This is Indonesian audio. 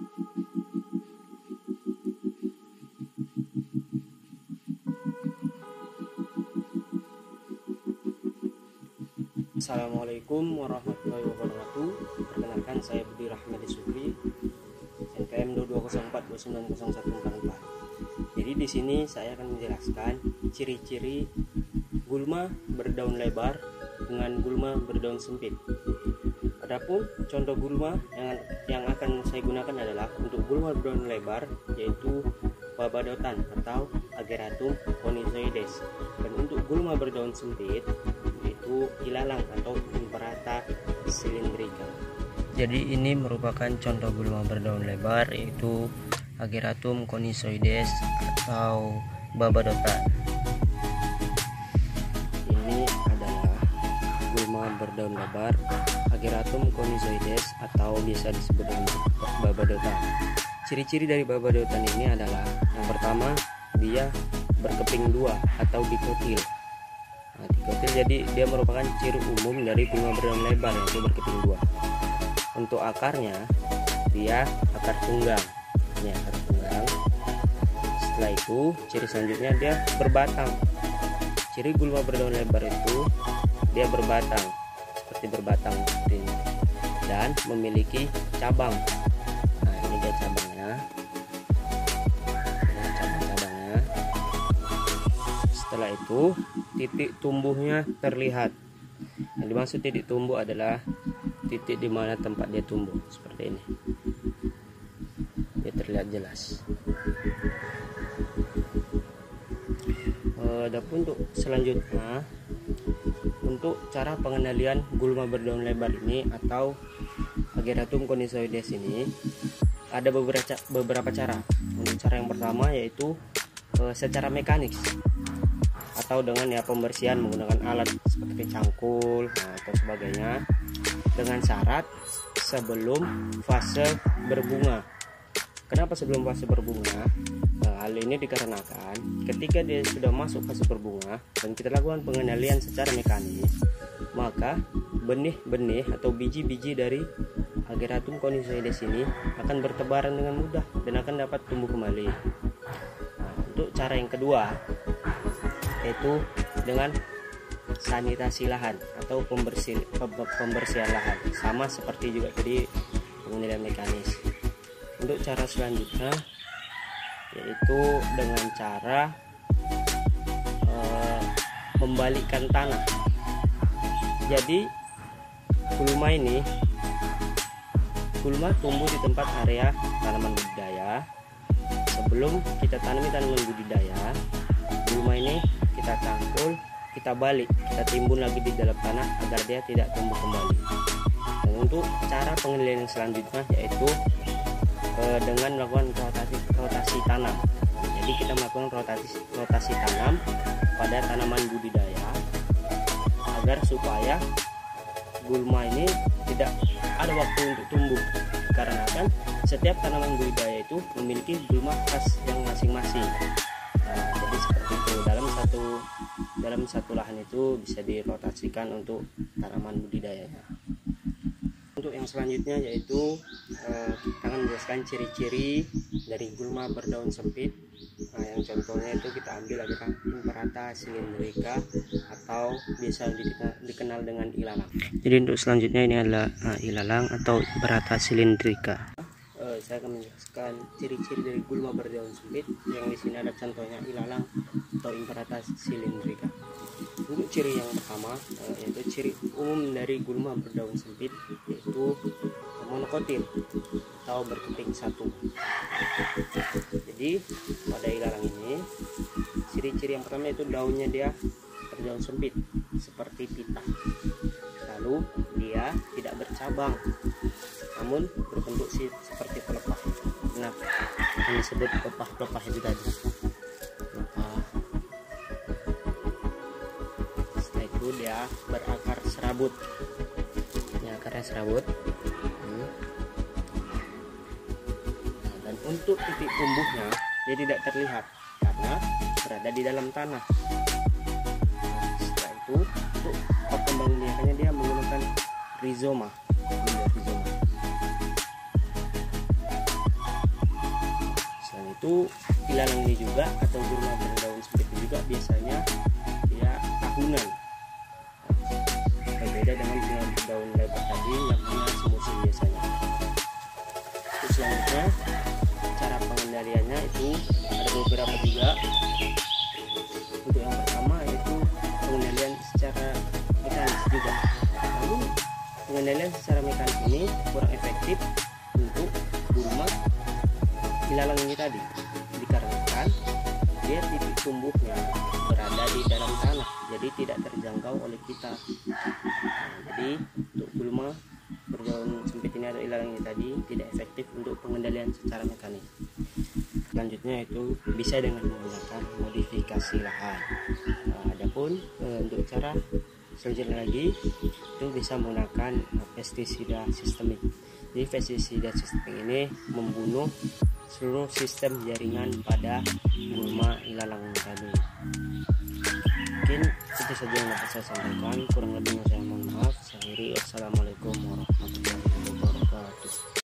Assalamualaikum warahmatullahi wabarakatuh. Perkenalkan, saya Budi Rahmadi Subri, NPM 2204290144. Jadi di sini saya akan menjelaskan ciri-ciri gulma berdaun lebar dengan gulma berdaun sempit. Adapun contoh gulma yang akan saya gunakan adalah untuk gulma berdaun lebar, yaitu Babadotan atau Ageratum conizoides, dan untuk gulma berdaun sempit yaitu ilalang atau Imperata cylindrica. Jadi ini merupakan contoh gulma berdaun lebar, yaitu Ageratum conizoides atau Babadotan. Ini adalah gulma berdaun lebar Ageratum conizoides atau bisa disebut dengan Babadotan. Ciri-ciri dari Babadotan ini adalah, yang pertama, dia berkeping dua atau dikotil. Dikotil, jadi dia merupakan ciri umum dari gulma berdaun lebar, yaitu berkeping dua. Untuk akarnya, dia akar tunggang. Ini akar tunggang. Setelah itu, ciri selanjutnya dia berbatang. Ciri gulma berdaun lebar itu dia berbatang, seperti berbatang seperti ini, dan memiliki cabang. Nah, ini dia cabangnya. Ini cabang-cabangnya. Setelah itu, titik tumbuhnya terlihat. Yang dimaksud titik tumbuh adalah titik di mana tempat dia tumbuh, seperti ini. Dia terlihat jelas. Adapun untuk selanjutnya, untuk cara pengendalian gulma berdaun lebar ini atau Ageratum conizoides ini, ada beberapa cara. Untuk cara yang pertama yaitu secara mekanis atau dengan pembersihan menggunakan alat seperti cangkul atau sebagainya, dengan syarat sebelum fase berbunga. Kenapa sebelum fase berbunga? Hal ini dikarenakan ketika dia sudah masuk fase berbunga dan kita lakukan pengendalian secara mekanis, maka benih-benih atau biji-biji dari Ageratum conizoides ini akan bertebaran dengan mudah dan akan dapat tumbuh kembali. Untuk cara yang kedua yaitu dengan sanitasi lahan atau pembersihan lahan, sama seperti juga tadi pengendalian mekanis. Untuk cara selanjutnya yaitu dengan cara membalikkan tanah. Jadi gulma tumbuh di tempat area tanaman budidaya. Sebelum kita tanami tanaman budidaya, gulma ini kita cangkul, kita balik, kita timbun lagi di dalam tanah agar dia tidak tumbuh kembali. Dan untuk cara pengendalian yang selanjutnya yaitu dengan melakukan rotasi tanam. Jadi kita melakukan rotasi tanam pada tanaman budidaya agar supaya gulma ini tidak ada waktu untuk tumbuh, karena kan setiap tanaman budidaya itu memiliki gulma khas yang masing-masing. Jadi seperti itu, dalam satu lahan itu bisa dirotasikan untuk tanaman budidayanya. Untuk yang selanjutnya yaitu kita akan menjelaskan ciri-ciri dari gulma berdaun sempit. Yang contohnya itu kita ambil adalah Imperata cylindrica atau biasa dikenal dengan ilalang. Jadi untuk selanjutnya ini adalah ilalang atau Imperata cylindrica. Saya akan menjelaskan ciri-ciri dari gulma berdaun sempit, yang di sini ada contohnya ilalang atau Imperata cylindrica. Untuk ciri yang pertama yaitu ciri umum dari gulma berdaun sempit, yaitu monokotil atau berkeping satu. Jadi pada ilalang ini ciri-ciri yang pertama itu daunnya dia berdaun sempit seperti pita. Lalu dia tidak bercabang, namun berbentuk seperti pelepah. Nah, ini disebut pelepah itu tadi. Setelah itu dia berakar serabut. Ini akarnya serabut. Dan untuk titik tumbuhnya dia tidak terlihat karena berada di dalam tanah. Setelah itu untuk perkembangan biakannya dia menggunakan rizoma. Untuk ilalang ini juga atau gurma berdaun sempit ini juga biasanya dia tahunan. Berbeda dengan bunga daun lebar tadi yang hanya semusim biasanya. Terus selanjutnya cara pengendaliannya itu ada beberapa juga. Untuk yang pertama yaitu pengendalian secara mekanis juga. Namun pengendalian secara mekanis ini kurang efektif untuk gurma ilalang ini tadi, dikarenakan dia titik tumbuhnya berada di dalam tanah, jadi tidak terjangkau oleh kita. Jadi untuk gulma berdaun sempit ini atau ilalang ini tadi tidak efektif untuk pengendalian secara mekanis. Selanjutnya itu bisa dengan menggunakan modifikasi lahan. Adapun untuk cara selanjutnya lagi itu bisa menggunakan pestisida sistemik. Jadi pestisida sistemik ini membunuh seluruh sistem jaringan pada gulma ilalang tadi. Mungkin itu saja yang dapat saya sampaikan, kurang lebihnya saya mohon maaf. Saya akhiri, wassalamualaikum warahmatullahi wabarakatuh.